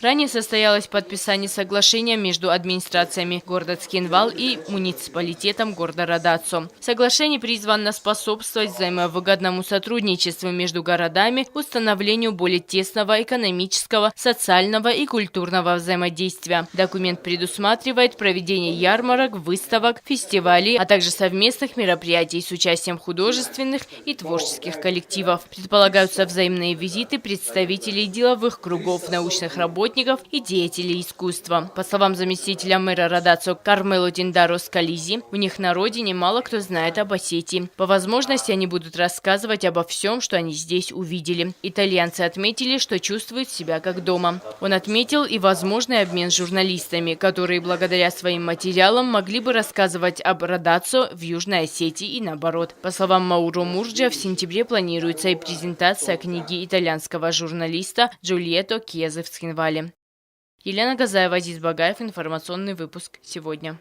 Ранее состоялось подписание соглашения между администрациями города Цхинвал и муниципалитетом города Радацо. Соглашение призвано способствовать взаимовыгодному сотрудничеству между городами, установлению более тесного экономического, социального и культурного взаимодействия. Документ предусматривает проведение ярмарок, выставок, фестивалей, а также совместных мероприятий с участием художественных и творческих коллективов. Предполагаются взаимные визиты представителей деловых кругов, научных работников и деятелей искусства. По словам заместителя мэра Радацо Кармело Диндаро Скализи, у них на родине мало кто знает об Осетии. По возможности они будут рассказывать обо всем, что они здесь увидели. Итальянцы отметили, что чувствуют себя как дома. Он отметил и возможный обмен с журналистами, которые благодаря своим материалам могли бы рассказывать об Радацо в Южной Осетии и наоборот. По словам Мауро Мурджа, в сентябре планируется и презентация книги итальянского журналиста Джульетто Кьезы в Цхинвале. Елена Газаева, Азиз Багаев. Информационный выпуск сегодня.